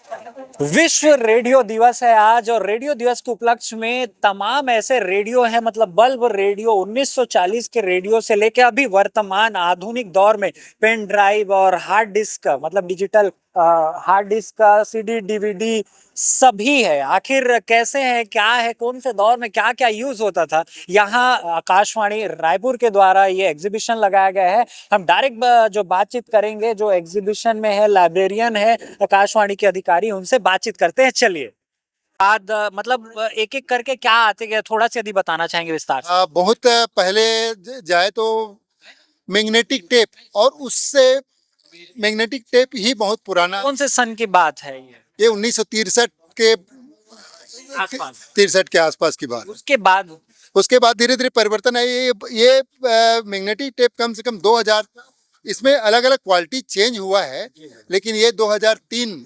विश्व रेडियो दिवस है आज और रेडियो दिवस के उपलक्ष्य में तमाम ऐसे रेडियो हैं, मतलब बल्ब रेडियो 1940 के रेडियो से लेके अभी वर्तमान आधुनिक दौर में पेन ड्राइव और हार्ड डिस्क मतलब डिजिटल हार्ड डिस्क का सीडी डीवीडी सभी है। आखिर कैसे है, क्या है, कौन से दौर में क्या क्या यूज होता था, यहाँ आकाशवाणी रायपुर के द्वारा ये एग्जीबिशन लगाया गया है। हम डायरेक्ट जो बातचीत करेंगे, जो एग्जीबिशन में है, लाइब्रेरियन है आकाशवाणी के अधिकारी, उनसे बातचीत करते हैं। चलिए बाद मतलब एक एक करके क्या आते गए, थोड़ा सा यदि बताना चाहेंगे विस्तार से। बहुत पहले जाए तो मैग्नेटिक टेप, और उससे मैग्नेटिक टेप ही बहुत पुराना। कौन से सन की बात है ये? ये 1963 के आसपास। 63 के आसपास की बात। उसके बाद धीरे धीरे परिवर्तन है। ये मैग्नेटिक टेप कम से कम 2000, इसमें अलग अलग क्वालिटी चेंज हुआ है, लेकिन ये 2003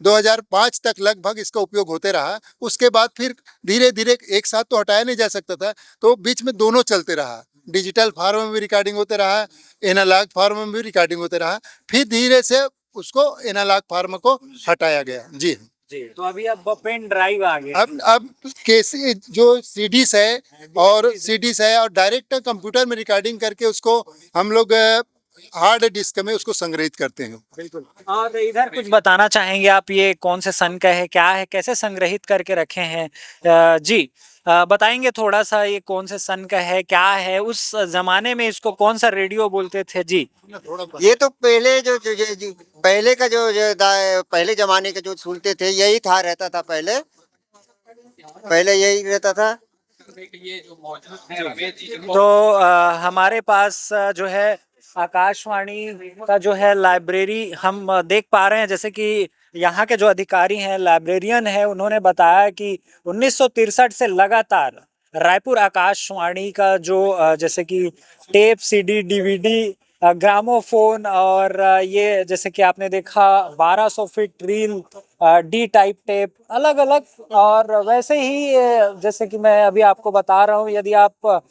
2005 तक लगभग इसका उपयोग होते रहा। उसके बाद फिर धीरे धीरे, एक साथ तो हटाया नहीं जा सकता था, तो बीच में दोनों चलते रहा। डिजिटल फॉर्म में भी रिकॉर्डिंग होते रहा, एनालॉग फॉर्म में भी रिकॉर्डिंग होते रहा। फिर धीरे से उसको एनालॉग फॉर्म को हटाया गया। जी जी, तो अभी अब पेन ड्राइव आ गया। अब कैसे जो सीडीज है और डायरेक्ट कंप्यूटर में रिकॉर्डिंग करके उसको हम लोग हार्ड डिस्क में उसको संग्रहित करते हैं। बिल्कुल। और इधर कुछ बताना चाहेंगे आप, ये कौन से सन का है, क्या है, कैसे संग्रहित करके रखे हैं? जी बताएंगे थोड़ा सा, ये कौन से सन का है, क्या है, उस जमाने में इसको कौन सा रेडियो बोलते थे? जी ये तो पहले पहले का पहले जमाने का जो सुनते थे यही था, रहता था पहले। पहले यही रहता था। तो हमारे पास जो है आकाशवाणी का जो है लाइब्रेरी हम देख पा रहे हैं। जैसे कि यहाँ के जो अधिकारी हैं, लाइब्रेरियन है, उन्होंने बताया कि 1963 से लगातार रायपुर आकाशवाणी का जो जैसे कि टेप, सीडी, डीवीडी, ग्रामोफोन और ये जैसे कि आपने देखा 1200 feet reel, D type tape, अलग अलग। और वैसे ही जैसे कि मैं अभी आपको बता रहा हूँ, यदि आप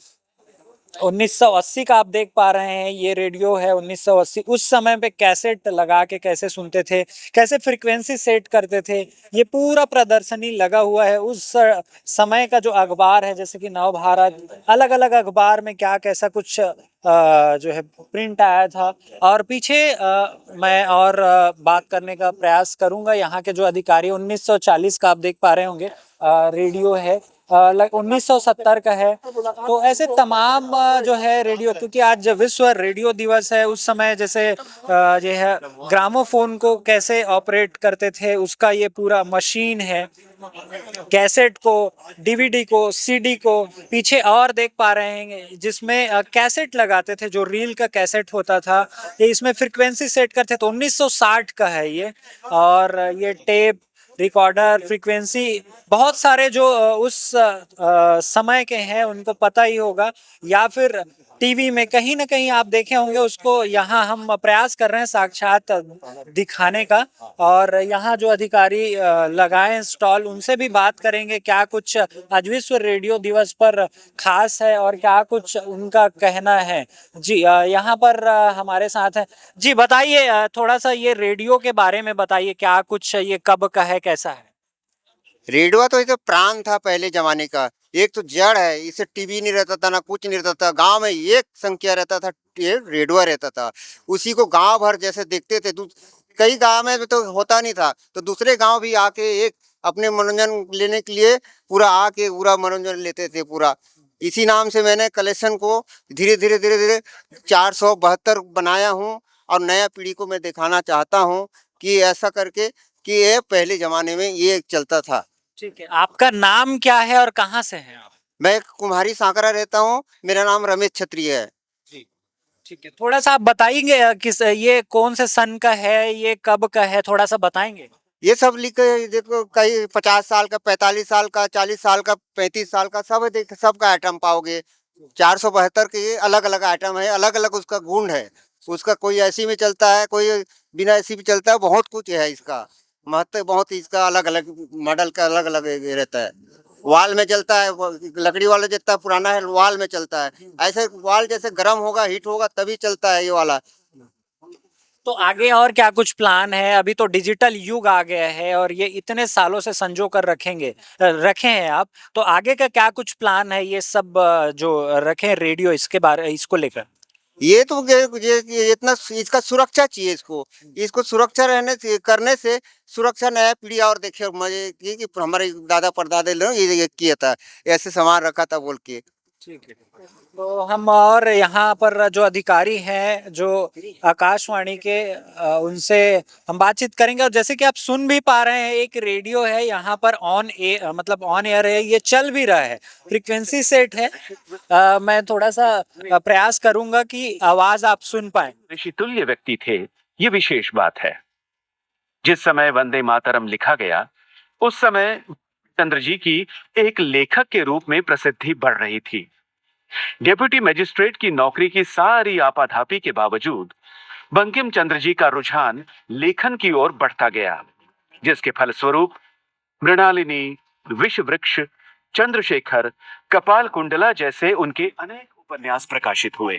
1980 का आप देख पा रहे हैं, ये रेडियो है 1980। उस समय पे कैसेट लगा के कैसे सुनते थे, कैसे फ्रीक्वेंसी सेट करते थे, ये पूरा प्रदर्शनी लगा हुआ है। उस समय का जो अखबार है, जैसे कि नवभारत, अलग अलग अखबार में क्या कैसा कुछ जो है प्रिंट आया था। और पीछे मैं और बात करने का प्रयास करूंगा। यहाँ के जो अधिकारी, 1940 का आप देख पा रहे होंगे रेडियो है, 1970 का है। तो ऐसे तमाम जो है रेडियो, क्योंकि आज विश्व रेडियो दिवस है, उस समय जैसे ये है ग्रामोफोन को कैसे ऑपरेट करते थे, उसका ये पूरा मशीन है। कैसेट को, डीवीडी को, सीडी को पीछे और देख पा रहे हैं, जिसमें कैसेट लगाते थे, जो रील का कैसेट होता था, ये इसमें फ्रीक्वेंसी सेट करते। तो 1960 का है ये। और ये टेप रिकॉर्डर, फ्रीक्वेंसी, बहुत सारे जो उस समय के हैं उनको पता ही होगा, या फिर टीवी में कहीं ना कहीं आप देखे होंगे उसको। यहाँ हम प्रयास कर रहे हैं साक्षात दिखाने का। और यहाँ जो अधिकारी लगाए स्टॉल, उनसे भी बात करेंगे क्या कुछ आज विश्व रेडियो दिवस पर खास है और क्या कुछ उनका कहना है। जी यहाँ पर हमारे साथ है। जी बताइए थोड़ा सा ये रेडियो के बारे में बताइए, क्या कुछ ये कब का है, कैसा है? रेडियो तो ये तो प्राण था पहले जमाने का। एक तो जड़ है, इसे टीवी नहीं रहता था, ना कुछ नहीं रहता था। गांव में एक संख्या रहता था, ये रेडियो रहता था। उसी को गांव भर जैसे देखते थे। कई गांव में तो होता नहीं था, तो दूसरे गांव भी आके एक अपने मनोरंजन लेने के लिए पूरा आके पूरा मनोरंजन लेते थे पूरा। इसी नाम से मैंने कलेक्शन को धीरे धीरे 472 बनाया हूँ, और नया पीढ़ी को मैं दिखाना चाहता हूँ कि ऐसा करके कि ये पहले जमाने में ये चलता था। ठीक है, आपका नाम क्या है और कहाँ से हैं आप? मैं कुम्हारी सांकरा रहता हूँ। मेरा नाम रमेश क्षत्रिय है। जी ठीक है, थोड़ा सा आप बताएंगे किस, ये कौन से सन का है, ये कब का है, थोड़ा सा बताएंगे? ये सब लिखे देखो, कई 50 साल का, 45 साल का, 40 साल का, 35 साल का, सब देख सबका आइटम पाओगे। 472 के अलग अलग आइटम है, अलग अलग उसका गुण है। उसका कोई ऐसी में चलता है, कोई बिना ऐसी भी चलता है। बहुत कुछ है इसका महत्व, बहुत इसका अलग अलग मॉडल का अलग अलग रहता है। वाल में चलता है, लकड़ी वाला जितना पुराना है वाल में चलता है। ऐसे वाल जैसे गर्म होगा, हीट होगा तभी चलता है ये वाला। तो आगे और क्या कुछ प्लान है? अभी तो डिजिटल युग आ गया है और ये इतने सालों से संजो कर रखे हैं आप। तो आगे का क्या कुछ प्लान है ये सब जो रखे हैं रेडियो इसके बारे इसको लेकर? ये तो ये इतना इसका सुरक्षा चाहिए इसको। इसको सुरक्षा रहने से करने से सुरक्षा नया पीढ़ी और देखे और मजे की कि हमारे दादा परदादे लोग ये किया था, ऐसे सामान रखा था बोल के। ठीक है। तो हम और यहाँ पर जो अधिकारी हैं जो आकाशवाणी के उनसे हम बातचीत करेंगे। और जैसे कि आप सुन भी पा रहे हैं एक रेडियो है यहाँ पर मतलब ऑन एयर है, ये चल भी रहा है, फ्रीक्वेंसी सेट है। मैं थोड़ा सा प्रयास करूंगा कि आवाज आप सुन पाए। ऋषितुल्य व्यक्ति थे, ये विशेष बात है। जिस समय वंदे मातरम लिखा गया उस समय चंद्र जी की एक लेखक के रूप में प्रसिद्धि बढ़ रही थी। डेप्यूटी मजिस्ट्रेट की नौकरी की सारी आपाधापी के बावजूद बंकिम चंद्र जी का रुझान लेखन की ओर बढ़ता गया, जिसके फलस्वरूप मृणालिनी, विषवृक्ष, चंद्रशेखर, कपाल कुंडला जैसे उनके अनेक उपन्यास प्रकाशित हुए।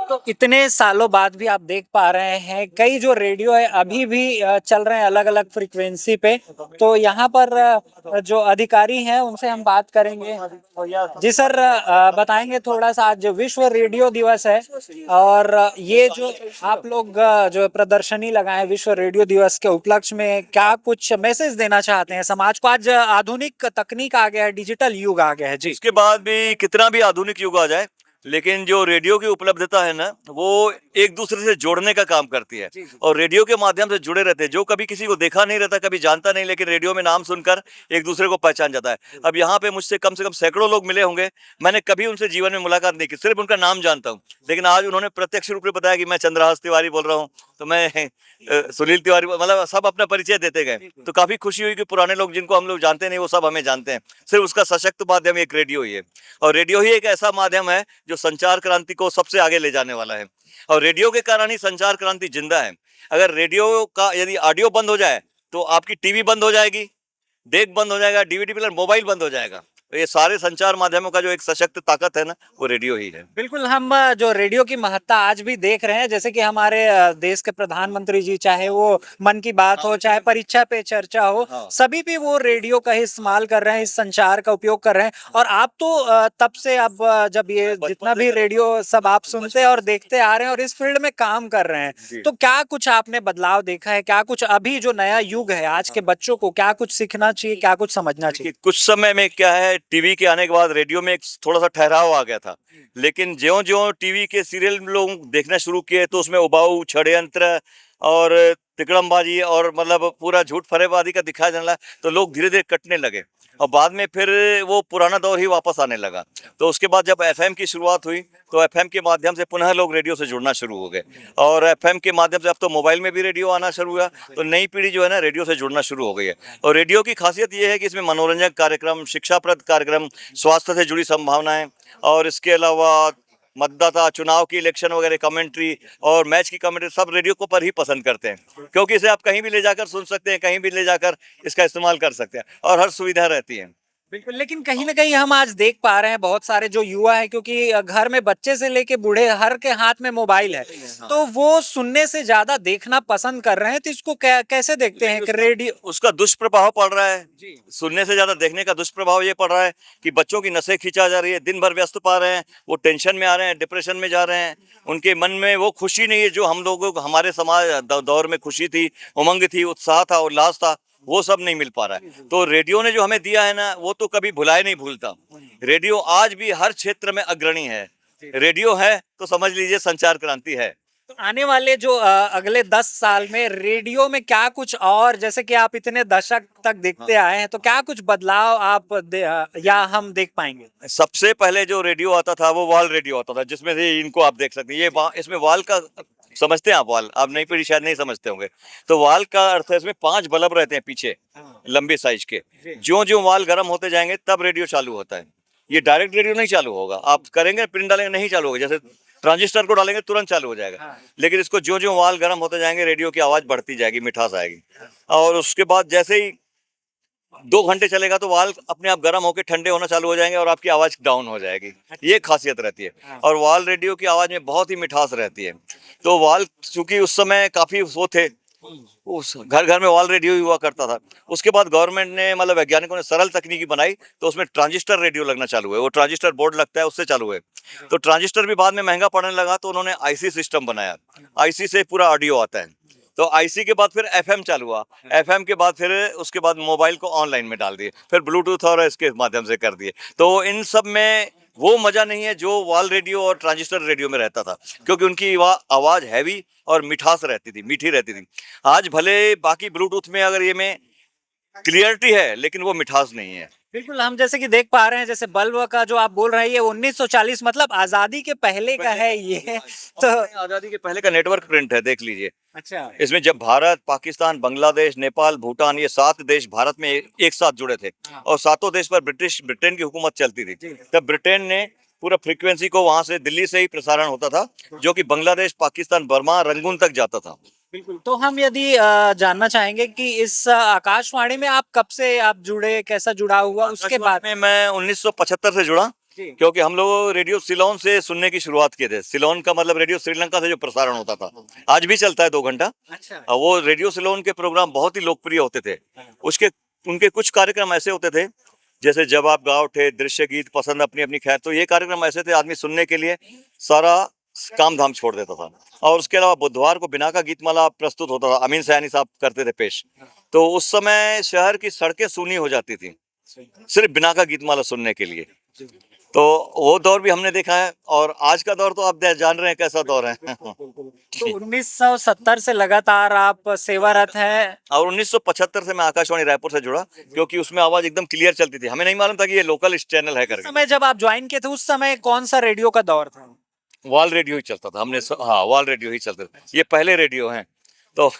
तो इतने सालों बाद भी आप देख पा रहे हैं कई जो रेडियो है अभी भी चल रहे हैं अलग अलग फ्रीक्वेंसी पे। तो यहाँ पर जो अधिकारी हैं उनसे हम बात करेंगे। जी सर, बताएंगे थोड़ा सा, आज विश्व रेडियो दिवस है और ये जो आप लोग जो प्रदर्शनी लगाए विश्व रेडियो दिवस के उपलक्ष्य में, क्या कुछ मैसेज देना चाहते हैं समाज को? आज आधुनिक तकनीक आ गया है, डिजिटल युग आ गया है जी। इसके बाद भी कितना भी आधुनिक युग आ जाए, लेकिन जो रेडियो की उपलब्धता है ना, वो एक दूसरे से जोड़ने का काम करती है और रेडियो के माध्यम से जुड़े रहते हैं। जो कभी किसी को देखा नहीं रहता, कभी जानता नहीं, लेकिन रेडियो में नाम सुनकर एक दूसरे को पहचान जाता है। अब यहाँ पे मुझसे कम से कम सैकड़ों लोग मिले होंगे, मैंने कभी उनसे जीवन में मुलाकात नहीं की, सिर्फ उनका नाम जानता हूँ। लेकिन आज उन्होंने प्रत्यक्ष रूप में बताया कि मैं चंद्रहास तिवारी बोल रहा हूँ, तो मैं सुनील तिवारी, मतलब सब अपना परिचय देते गए। तो काफी खुशी हुई कि पुराने लोग जिनको हम लोग जानते नहीं वो सब हमें जानते हैं। सिर्फ उसका सशक्त माध्यम एक रेडियो ही है, और रेडियो ही एक ऐसा माध्यम है जो संचार क्रांति को सबसे आगे ले जाने वाला है। और रेडियो के कारण ही संचार क्रांति जिंदा है। अगर रेडियो का यदि ऑडियो बंद हो जाए तो आपकी टीवी बंद हो जाएगी, डेक बंद हो जाएगा, डीवीडी प्लेयर, मोबाइल बंद हो जाएगा। तो ये सारे संचार माध्यमों का जो एक सशक्त ताकत है ना, वो रेडियो ही है। बिल्कुल, हम जो रेडियो की महत्ता आज भी देख रहे हैं, जैसे कि हमारे देश के प्रधानमंत्री जी, चाहे वो मन की बात हो, चाहे परीक्षा पे चर्चा हो, सभी पे वो रेडियो का ही इस्तेमाल कर रहे हैं, इस संचार का उपयोग कर रहे हैं। और आप तो तब से अब जब ये जितना भी रेडियो सब आप सुनते और देखते आ रहे हैं और इस फील्ड में काम कर रहे हैं, तो क्या कुछ आपने बदलाव देखा है? क्या कुछ अभी जो नया युग है आज के बच्चों को क्या कुछ सीखना चाहिए, क्या कुछ समझना चाहिए? कुछ समय में क्या है, टीवी के आने के बाद रेडियो में एक थोड़ा सा ठहराव आ गया था, लेकिन ज्यों-ज्यों टीवी के सीरियल लोग देखना शुरू किए तो उसमें उबाऊ, षड्यंत्र और तिकड़मबाजी और मतलब पूरा झूठ फरेबवादी का दिखाया जाने लगा, तो लोग धीरे-धीरे कटने लगे और बाद में फिर वो पुराना दौर ही वापस आने लगा। तो उसके बाद जब एफएम की शुरुआत हुई तो एफएम के माध्यम से पुनः लोग रेडियो से जुड़ना शुरू हो गए, और एफएम के माध्यम से अब तो मोबाइल में भी रेडियो आना शुरू हुआ। तो नई पीढ़ी जो है ना, रेडियो से जुड़ना शुरू हो गई है। और रेडियो की खासियत ये है कि इसमें मनोरंजक कार्यक्रम, शिक्षाप्रद कार्यक्रम, स्वास्थ्य से जुड़ी संभावनाएं, और इसके अलावा मतदाता, चुनाव की इलेक्शन वगैरह कमेंट्री और मैच की कमेंट्री सब रेडियो को पर ही पसंद करते हैं, क्योंकि इसे आप कहीं भी ले जाकर सुन सकते हैं, कहीं भी ले जाकर इसका इस्तेमाल कर सकते हैं और हर सुविधा रहती है। बिल्कुल, लेकिन कहीं ना कहीं हम आज देख पा रहे हैं बहुत सारे जो युवा है, क्योंकि घर में बच्चे से लेके बूढ़े हर के हाथ में मोबाइल है, तो वो सुनने से ज्यादा देखना पसंद कर रहे हैं। तो इसको कैसे देखते हैं कि रेडियो उसका दुष्प्रभाव पड़ रहा है, सुनने से ज्यादा देखने का दुष्प्रभाव ये पड़ रहा है कि बच्चों की नसें खींचा जा रही है, दिन भर व्यस्त पा रहे हैं, वो टेंशन में आ रहे हैं, डिप्रेशन में जा रहे हैं, उनके मन में वो खुशी नहीं है जो हम लोगों को हमारे समाज दौर में खुशी थी, उमंग थी, उत्साह था, उल्लास था, वो सब नहीं मिल पा रहा है। तो रेडियो ने जो हमें दिया है ना, वो तो कभी भुलाए नहीं भूलता। रेडियो आज भी हर क्षेत्र में अग्रणी है। रेडियो है तो समझ लीजिए संचार क्रांति है। तो आने वाले जो अगले 10 साल में रेडियो में क्या कुछ, और जैसे कि आप इतने दशक तक देखते आए हैं, तो क्या कुछ बदलाव या हम देख पाएंगे? सबसे पहले जो रेडियो आता था वो वॉल रेडियो आता था, जिसमें से इनको आप देख सकते हैं, ये इसमें वॉल का समझते हैं आप? वॉल आप नई पीढ़ी शायद नहीं समझते होंगे। तो वॉल का अर्थ है इसमें 5 बल्ब रहते हैं पीछे, लंबे साइज के। ज्यों-ज्यों वॉल गर्म होते जाएंगे तब रेडियो चालू होता है। ये डायरेक्ट रेडियो नहीं चालू होगा, आप करेंगे पिन डालेंगे नहीं चालू होगा, जैसे ट्रांजिस्टर को डालेंगे तुरंत चालू हो जाएगा। लेकिन इसको ज्यों-ज्यों वॉल गर्म होते जाएंगे रेडियो की आवाज बढ़ती जाएगी, मिठास आएगी। और उसके बाद जैसे ही 2 घंटे चलेगा तो वाल अपने आप गर्म होकर ठंडे होना चालू हो जाएंगे और आपकी आवाज डाउन हो जाएगी। ये खासियत रहती है। और वाल रेडियो की आवाज में बहुत ही मिठास रहती है। तो वाल चूंकि उस समय काफी वो थे, उस घर घर में वाल रेडियो ही हुआ करता था। उसके बाद गवर्नमेंट ने मतलब वैज्ञानिकों ने सरल तकनीकी बनाई तो उसमें ट्रांजिस्टर रेडियो लगना चालू है। वो ट्रांजिस्टर बोर्ड लगता है, उससे चालू है। तो ट्रांजिस्टर भी बाद में महंगा पड़ने लगा तो उन्होंने आईसी सिस्टम बनाया। आईसी से पूरा ऑडियो आता है। तो आईसी के बाद फिर एफएम चालू हुआ। एफएम के बाद फिर उसके बाद मोबाइल को ऑनलाइन में डाल दिए, फिर ब्लूटूथ और इसके माध्यम से कर दिए। तो इन सब में वो मजा नहीं है जो वॉल रेडियो और ट्रांजिस्टर रेडियो में रहता था, क्योंकि उनकी आवाज हैवी और मिठास रहती थी, मीठी रहती थी। आज भले बाकी ब्लूटूथ में अगर ये में क्लियरिटी है लेकिन वो मिठास नहीं है। बिल्कुल, हम जैसे कि देख पा रहे हैं, जैसे बल्ब का जो आप बोल रहे हैं ये 1940 मतलब आजादी के पहले का है ये। तो आजादी के पहले का नेटवर्क प्रिंट है, देख लीजिए। अच्छा, इसमें जब भारत, पाकिस्तान, बांग्लादेश, नेपाल, भूटान, ये 7 देश भारत में एक साथ जुड़े थे और सातों देश पर ब्रिटेन की हुकूमत चलती थी। तब ब्रिटेन ने पूरा फ्रीक्वेंसी को वहां से दिल्ली से ही प्रसारण होता था, जो कि बांग्लादेश, पाकिस्तान, बर्मा, रंगून तक जाता था। बिल्कुल। तो हम यदि जानना चाहेंगे कि इस आकाशवाणी में आप कब से आप जुड़े, कैसा जुड़ा हुआ उसके बाद में मैं 1975 से जुड़ा, जी। क्योंकि हम लोग रेडियो सिलोन से सुनने की शुरुआत किए थे। सिलोन का मतलब रेडियो श्रीलंका से जो प्रसारण होता था, आज भी चलता है 2 घंटा। अच्छा, वो रेडियो सिलोन के प्रोग्राम बहुत ही लोकप्रिय होते थे। उसके उनके कुछ कार्यक्रम ऐसे होते थे, जैसे जब आप गाँव थे, दृश्य गीत, पसंद अपनी अपनी खैर। तो ये कार्यक्रम ऐसे थे, आदमी सुनने के लिए सारा काम धाम छोड़ देता था। और उसके अलावा बुधवार को बिना का गीतमाला प्रस्तुत होता था, अमीन सयानी साहब करते थे पेश। तो उस समय शहर की सड़कें सूनी हो जाती थी सिर्फ बिना का गीतमाला सुनने के लिए। तो वो दौर भी हमने देखा है। और आज का दौर तो आप जान रहे हैं कैसा दौर है। तो 1970 से लगातार आप सेवारत हैं। और 1975 से मैं आकाशवाणी रायपुर से जुड़ा, क्योंकि उसमें आवाज एकदम क्लियर चलती थी। हमें नहीं मालूम था कि ये लोकल इस चैनल है उस करके। समय जब आप ज्वाइन किए थे उस समय कौन सा रेडियो का दौर था? वॉल रेडियो ही चलता था। हाँ, वॉल रेडियो ही चलता था। ये पहले रेडियो हैं। तो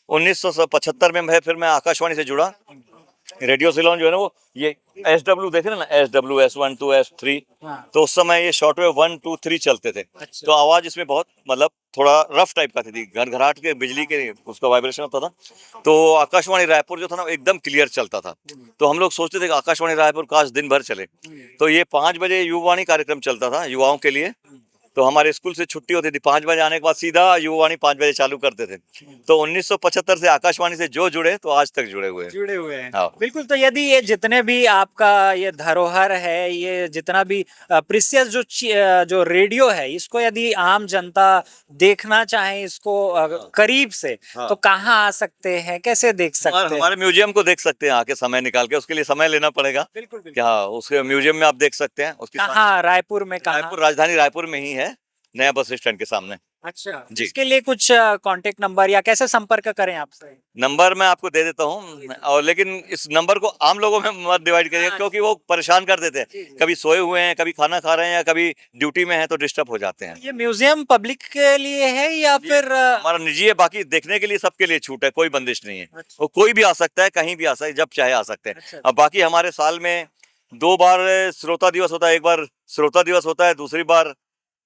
1975 में फिर मैं आकाशवाणी से जुड़ा। रेडियो सिलोन जो है ना, वो ये SW देखे ना, SW S1 2 S3। तो उस समय ये शॉर्टवेव 1 2 3 चलते थे। तो आवाज इसमें बहुत मतलब थोड़ा रफ टाइप का थी, घरघराहट के बिजली के उसका वाइब्रेशन होता था। तो आकाशवाणी रायपुर जो था ना, एकदम क्लियर चलता था। तो हम लोग सोचते थे कि आकाशवाणी रायपुर काश दिन भर चले। तो ये 5 बजे युवावाणी कार्यक्रम चलता था युवाओं के लिए। तो हमारे स्कूल से छुट्टी होती थी 5 बजे, आने के बाद सीधा युवावाणी 5 बजे चालू करते थे। तो 1975 से आकाशवाणी से जो जुड़े तो आज तक जुड़े हुए हैं। हाँ। बिल्कुल। तो यदि ये जितने भी आपका ये धरोहर है, ये जितना भी प्रीसियस जो रेडियो है, इसको यदि आम जनता देखना चाहे इसको करीब से, तो कहाँ आ सकते हैं, कैसे देख सकते हैं? हमारे म्यूजियम को देख सकते हैं आके, समय निकाल के। उसके लिए समय लेना पड़ेगा। बिल्कुल। क्या उसके म्यूजियम में आप देख सकते हैं। उसकी कहाँ? रायपुर में कहाँ? रायपुर, राजधानी रायपुर में ही है, नया बस स्टैंड के सामने। अच्छा जी। इसके लिए कुछ कांटेक्ट नंबर या कैसे संपर्क करें आपसे? नंबर मैं आपको दे देता हूँ, और लेकिन इस नंबर को आम लोगों में मत डिवाइड करिए, क्योंकि वो परेशान कर देते हैं। कभी सोए हुए हैं, कभी खाना खा रहे हैं, या कभी ड्यूटी में हैं तो डिस्टर्ब हो जाते हैं। ये म्यूजियम पब्लिक के लिए है या फिर हमारा निजी है, बाकी देखने के लिए सबके लिए छूट है, कोई बंदिश नहीं है। वो कोई भी आ सकता है, कहीं भी आ सकता है, जब चाहे आ सकते हैं। अब बाकी हमारे साल में 2 बार श्रोता दिवस होता है। एक बार श्रोता दिवस होता है, दूसरी बार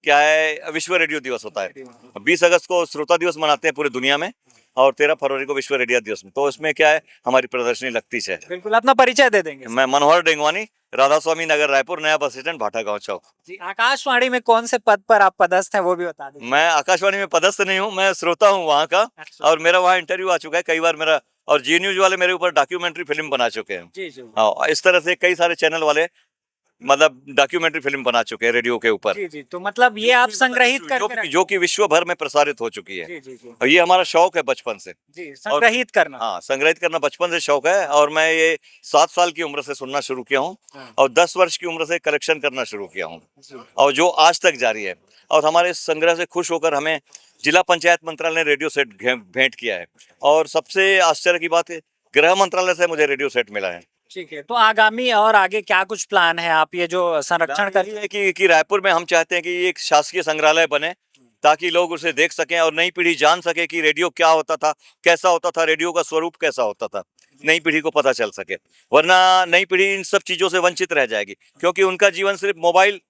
क्या है, विश्व रेडियो दिवस होता है। 20 अगस्त को श्रोता दिवस मनाते हैं पूरी दुनिया में, और 13 फरवरी को विश्व रेडियो दिवस में। तो इसमें क्या है, हमारी प्रदर्शनी लगती है। बिल्कुल, अपना परिचय दे देंगे। मैं मनोहर डेंगवानी, राधा स्वामी नगर, रायपुर, नया बस स्टैंड, भाटा गांव चौक। जी, आकाशवाणी में कौन से पद पर आप पदस्थ हैं वो भी बता दीजिए। मैं आकाशवाणी में पदस्थ नहीं हूँ, मैं श्रोता हूँ वहाँ का। और मेरा वहाँ इंटरव्यू आ चुका है कई बार मेरा, और जी न्यूज वाले मेरे ऊपर डॉक्यूमेंट्री फिल्म बना चुके हैं। जी जी हाँ, इस तरह से कई सारे चैनल वाले मतलब डॉक्यूमेंट्री फिल्म बना चुके हैं रेडियो के ऊपर। जी। तो मतलब ये आप संग्रहित करके रखें। जो कि विश्व भर में प्रसारित हो चुकी है। जी। और ये हमारा शौक है बचपन से। जी, संग्रहित करना। हाँ, संग्रहित करना बचपन से शौक है। और मैं ये 7 साल की उम्र से सुनना शुरू किया हूँ, और 10 वर्ष की उम्र से कलेक्शन करना शुरू किया हूँ, और जो आज तक जारी है। और हमारे इस संग्रह से खुश होकर हमें जिला पंचायत मंत्रालय ने रेडियो सेट भेंट किया है। और सबसे आश्चर्य की बात है, गृह मंत्रालय से मुझे रेडियो सेट मिला है। ठीक है। तो आगामी और आगे क्या कुछ प्लान है? आप ये जो संरक्षण कर है कि रायपुर में हम चाहते हैं कि ये एक शासकीय संग्रहालय बने, ताकि लोग उसे देख सकें और नई पीढ़ी जान सके कि रेडियो क्या होता था, कैसा होता था, रेडियो का स्वरूप कैसा होता था, नई पीढ़ी को पता चल सके। वरना नई पीढ़ी इन सब चीजों से वंचित रह जाएगी, क्योंकि उनका जीवन सिर्फ मोबाइल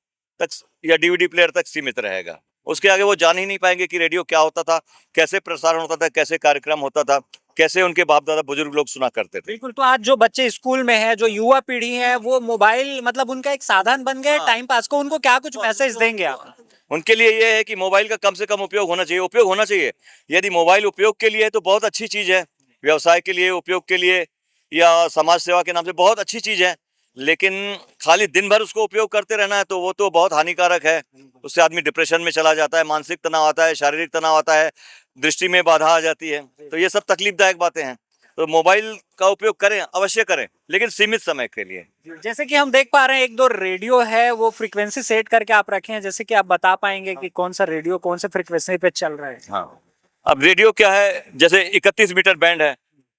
तक या डीवीडी प्लेयर तक सीमित रहेगा। उसके आगे वो जान ही नहीं पाएंगे कि रेडियो क्या होता था, कैसे प्रसारण होता था, कैसे कार्यक्रम होता था, कैसे उनके बाप दादा बुजुर्ग लोग सुना करते थे। बिल्कुल। तो आज जो बच्चे स्कूल में है, जो युवा पीढ़ी है, वो मोबाइल मतलब उनका एक साधन बन गया है टाइम पास को, उनको क्या कुछ मैसेज देंगे आप? उनके लिए ये है कि मोबाइल का कम से कम उपयोग होना चाहिए, उपयोग होना चाहिए। यदि मोबाइल उपयोग के लिए है तो बहुत अच्छी चीज है, व्यवसाय के लिए, उपयोग के लिए या समाज सेवा के नाम से बहुत अच्छी चीज है। लेकिन खाली दिन भर उसको उपयोग करते रहना है तो वो तो बहुत हानिकारक है। उससे आदमी डिप्रेशन में चला जाता है, मानसिक तनाव आता है, शारीरिक तनाव आता है, दृष्टि में बाधा आ जाती है। तो ये सब तकलीफदायक बातें हैं। तो मोबाइल का उपयोग करें, अवश्य करें, लेकिन सीमित समय के लिए। जैसे कि हम देख पा रहे हैं एक दो रेडियो है, वो फ्रीक्वेंसी सेट करके आप रखे हैं, जैसे कि आप बता पाएंगे कि कौन सा रेडियो कौन से फ्रीक्वेंसी पे चल रहा है? हाँ, अब रेडियो क्या है, जैसे 31 मीटर बैंड है,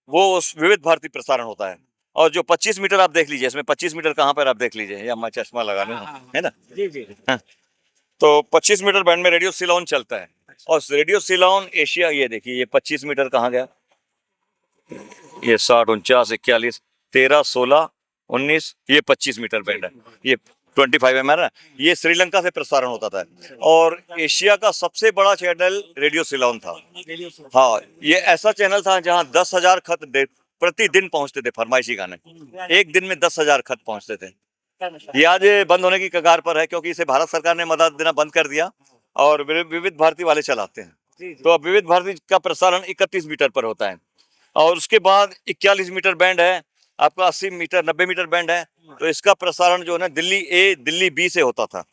वो विविध भारती प्रसारण होता है। और जो 25 मीटर आप देख लीजिए, इसमें 25 मीटर कहाँ पर आप देख लीजिए, या मैं चश्मा लगा लूं, है ना? जी जी। हाँ। तो 25 मीटर बैंड में रेडियो सिलोन चलता है। और रेडियो सिलोन एशिया, ये देखिए, ये 25 मीटर कहाँ गया, ये 60, 49, 41, 13, 16, 19, ये 25 मीटर बैंड है। ये 25 mm है। ये श्रीलंका से प्रसारण होता था और एशिया का सबसे बड़ा चैनल रेडियो सिलोन था। हाँ, ये ऐसा चैनल था जहाँ 10,000 खत प्रतिदिन पहुंचते थे, फरमाइशी गाने। एक दिन में 10,000 खत पहुंचते थे। ये आज बंद होने की कगार पर है, क्योंकि इसे भारत सरकार ने मदद देना बंद कर दिया और विविध भारती वाले चलाते हैं। तो अब विविध भारती का प्रसारण 31 मीटर पर होता है। और उसके बाद 41 मीटर बैंड है, आपका 80 मीटर 90 मीटर बैंड है। तो इसका प्रसारण जो है ना, दिल्ली ए दिल्ली बी से होता था,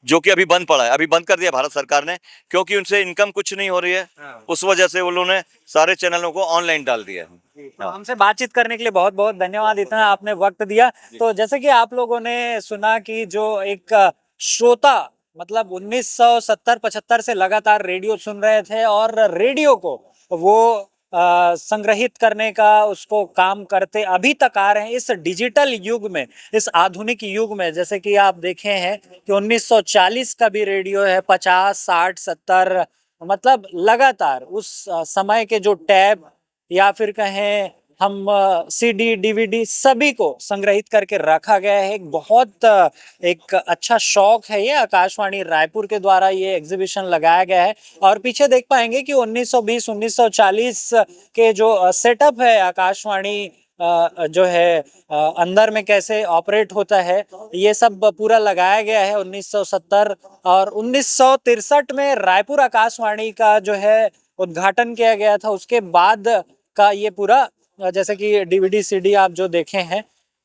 जो कि अभी बंद पड़ा है। अभी बंद कर दिया भारत सरकार ने, क्योंकि उनसे इनकम कुछ नहीं हो रही है। उस वजह से उन्होंने सारे चैनलों को ऑनलाइन डाल दिया है। तो हमसे बातचीत करने के लिए बहुत बहुत धन्यवाद, इतना आपने वक्त दिया। तो जैसे कि आप लोगों ने सुना कि जो एक श्रोता मतलब 1970-75 से लगातार रेडियो सुन रहे थे और रेडियो को वो संग्रहित करने का उसको काम करते अभी तक आ रहे हैं इस डिजिटल युग में, इस आधुनिक युग में। जैसे कि आप देखे हैं कि 1940 का भी रेडियो है, 50, 60, 70, मतलब लगातार उस समय के जो टैब या फिर कहें हम सीडी डीवीडी सभी को संग्रहित करके रखा गया है। एक बहुत एक अच्छा शौक है ये, आकाशवाणी रायपुर के द्वारा ये एग्जीबिशन लगाया गया है। और पीछे देख पाएंगे कि 1920-1940 के जो सेटअप है आकाशवाणी जो है अंदर में कैसे ऑपरेट होता है, ये सब पूरा लगाया गया है। 1970 और 1963 में रायपुर आकाशवाणी का जो है उद्घाटन किया गया था। उसके बाद का ये पूरा जैसे कि डीवीडी सीडी आप जो देखे हैं।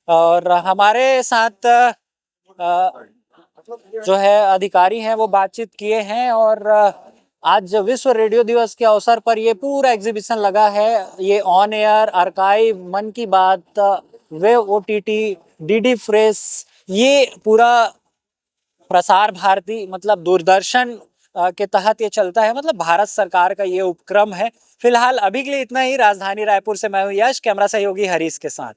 और हमारे साथ जो है अधिकारी हैं वो बातचीत किए हैं। और आज विश्व रेडियो दिवस के अवसर पर ये पूरा एग्जीबिशन लगा है। ये ऑन एयर, आर्काइव, मन की बात, वेव ओटीटी, डीडी फ्रेश, ये पूरा प्रसार भारती मतलब दूरदर्शन के तहत ये चलता है, मतलब भारत सरकार का ये उपक्रम है। फिलहाल अभी के लिए इतना ही। राजधानी रायपुर से मैं हूँ यश, कैमरा सहयोगी हरीश के साथ।